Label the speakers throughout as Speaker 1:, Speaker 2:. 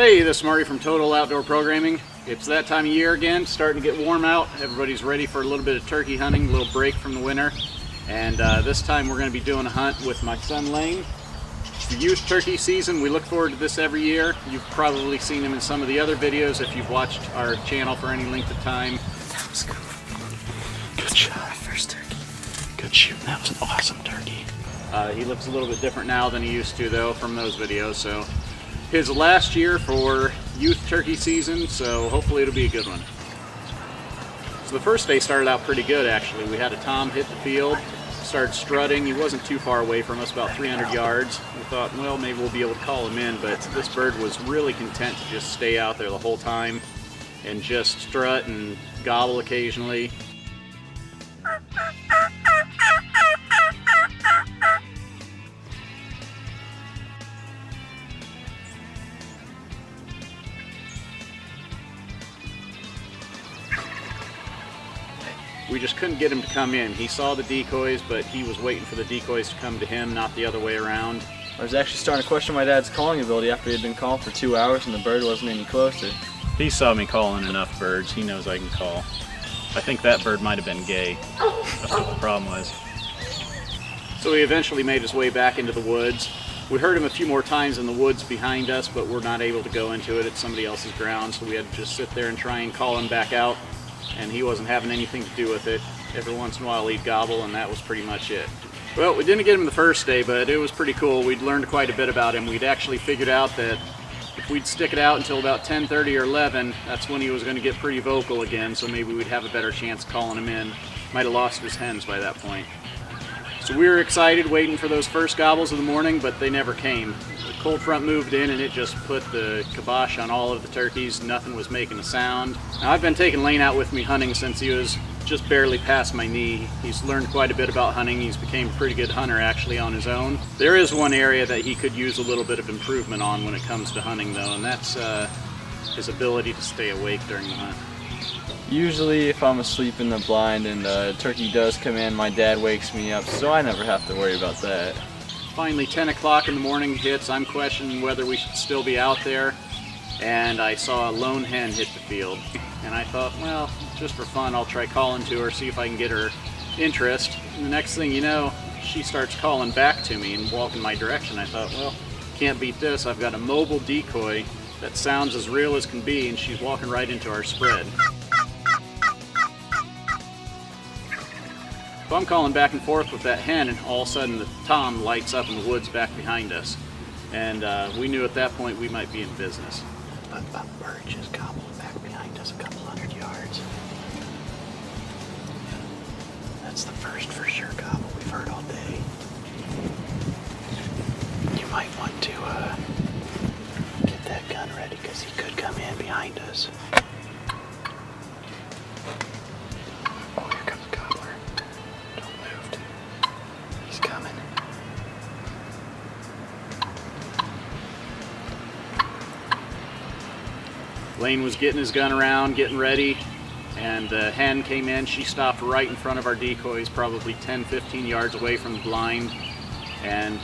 Speaker 1: Hey, this is Marty from Total Outdoor Programming. It's that time of year again, starting to get warm out. Everybody's ready for a little bit of turkey hunting, a little break from the winter. And this time we're going to be doing a hunt with my son Layne. It's the youth turkey season. We look forward to this every year. You've probably seen him in some of the other videos if you've watched our channel for any length of time.
Speaker 2: That was cool. Good shot. First turkey. Good shoot. That was an awesome turkey.
Speaker 1: He looks a little bit different now than he used to though from those videos. So his last year for youth turkey season, so hopefully it'll be a good one. So the first day started out pretty good actually. We had a tom hit the field, started strutting. He wasn't too far away from us, about 300 yards. We thought, well, maybe we'll be able to call him in, but this bird was really content to just stay out there the whole time and just strut and gobble occasionally. We just couldn't get him to come in. He saw the decoys, but he was waiting for the decoys to come to him, not the other way around.
Speaker 3: I was actually starting to question my dad's calling ability after he had been calling for 2 hours and the bird wasn't any closer.
Speaker 1: He saw me calling enough birds. He knows I can call. I think that bird might have been gay. That's what the problem was. So he eventually made his way back into the woods. We heard him a few more times in the woods behind us, but we're not able to go into it. It's somebody else's ground, so we had to just sit there and try and call him back out. And he wasn't having anything to do with it. Every once in a while he'd gobble, and that was pretty much it. Well, we didn't get him the first day, but it was pretty cool. We'd learned quite a bit about him. We'd actually figured out that if we'd stick it out until about 10:30 or 11, that's when he was going to get pretty vocal again, so maybe we'd have a better chance calling him in. Might have lost his hens by that point. So we were excited waiting for those first gobbles of the morning, but they never came. The cold front moved in and it just put the kibosh on all of the turkeys. Nothing was making a sound. Now, I've been taking Layne out with me hunting since he was just barely past my knee. He's learned quite a bit about hunting. He's became a pretty good hunter actually on his own. There is one area that he could use a little bit of improvement on when it comes to hunting though, and that's his ability to stay awake during the hunt.
Speaker 3: Usually if I'm asleep in the blind and a turkey does come in, my dad wakes me up, so I never have to worry about that.
Speaker 1: Finally 10 o'clock in the morning hits. I'm questioning whether we should still be out there, and I saw a lone hen hit the field. And I thought, well, just for fun, I'll try calling to her, see if I can get her interest. And the next thing you know, she starts calling back to me and walking my direction. I thought, well, can't beat this. I've got a mobile decoy that sounds as real as can be, and she's walking right into our spread. So I'm calling back and forth with that hen, and all of a sudden the tom lights up in the woods back behind us. And we knew at that point we might be in business.
Speaker 2: But a bird just gobbled back behind us a couple hundred yards. That's the first for sure gobble we've heard all day. You might want to get that gun ready because he could come in behind us. Oh, here comes Gobbler. Don't move. He's coming.
Speaker 1: Layne was getting his gun around, getting ready, and the hen came in. She stopped right in front of our decoys, probably 10-15 yards away from the blind, and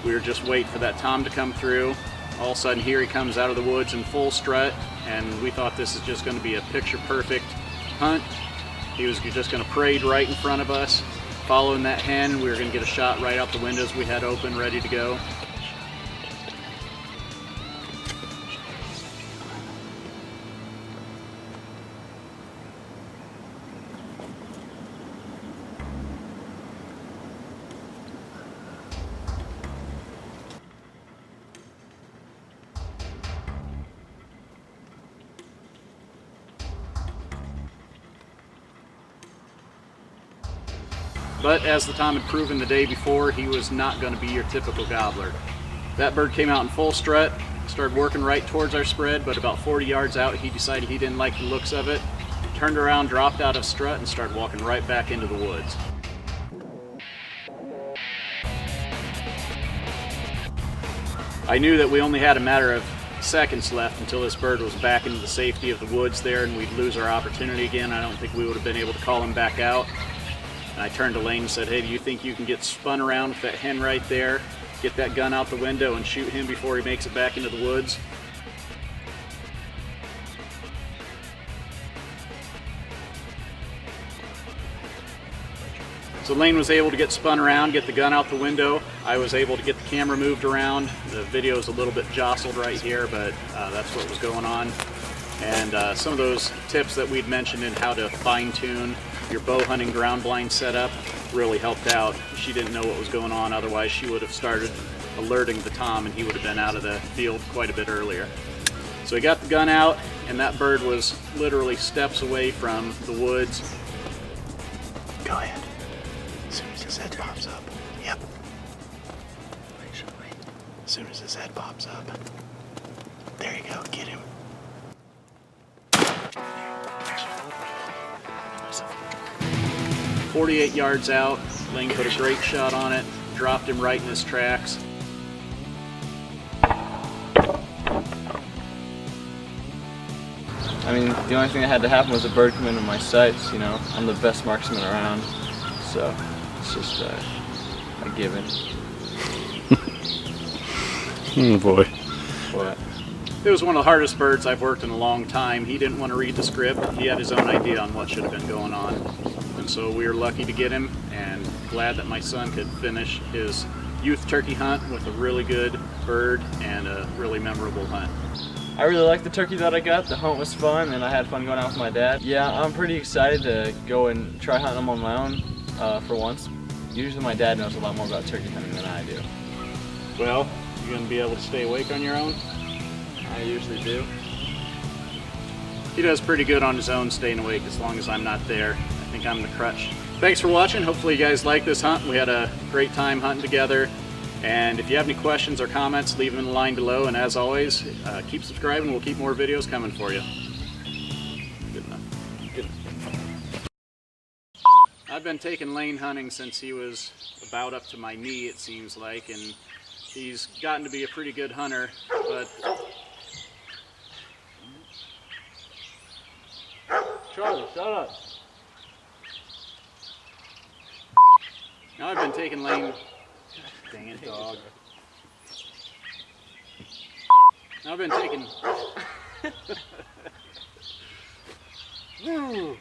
Speaker 1: we were just waiting for that tom to come through. All of a sudden here he comes out of the woods in full strut, and we thought this is just going to be a picture-perfect hunt. He was just going to parade right in front of us, following that hen. We were going to get a shot right out the windows we had open, ready to go. But as the tom had proven the day before, he was not going to be your typical gobbler. That bird came out in full strut, started working right towards our spread, but about 40 yards out he decided he didn't like the looks of it, turned around, dropped out of strut, and started walking right back into the woods. I knew that we only had a matter of seconds left until this bird was back into the safety of the woods there and we'd lose our opportunity again. I don't think we would have been able to call him back out. And I turned to Layne and said, hey, do you think you can get spun around with that hen right there, get that gun out the window and shoot him before he makes it back into the woods? So Layne was able to get spun around, get the gun out the window. I was able to get the camera moved around. The video is a little bit jostled right here, but that's what was going on. And some of those tips that we'd mentioned in how to fine-tune your bow hunting ground blind setup really helped out. She didn't know what was going on, otherwise she would have started alerting the tom and he would have been out of the field quite a bit earlier. So he got the gun out, and that bird was literally steps away from the woods.
Speaker 2: Go ahead. As soon as his head pops up. Yep. As soon as his head pops up. There you go. Get him.
Speaker 1: 48 yards out, Layne put a great shot on it, dropped him right in his tracks.
Speaker 3: I mean, the only thing that had to happen was a bird come into my sights, you know. I'm the best marksman around, so it's just a given.
Speaker 4: Oh boy.
Speaker 3: What?
Speaker 1: It was one of the hardest birds I've worked in a long time. He didn't want to read the script. He had his own idea on what should have been going on. And so we were lucky to get him, and glad that my son could finish his youth turkey hunt with a really good bird and a really memorable hunt.
Speaker 3: I really liked the turkey that I got. The hunt was fun, and I had fun going out with my dad. Yeah, I'm pretty excited to go and try hunting them on my own for once. Usually my dad knows a lot more about turkey hunting than I do.
Speaker 1: Well, you gonna be able to stay awake on your own?
Speaker 3: I usually do.
Speaker 1: He does pretty good on his own staying awake as long as I'm not there. I think I'm the crutch. Thanks for watching. Hopefully you guys like this hunt. We had a great time hunting together. And if you have any questions or comments, leave them in the line below. And as always, keep subscribing. We'll keep more videos coming for you. Good enough. Good enough. I've been taking Layne hunting since he was about up to my knee, it seems like, and he's gotten to be a pretty good hunter. But
Speaker 3: Charlie, shut up.
Speaker 1: now I've been taking Layne. Dang it, dog. Now I've been taking. Woo!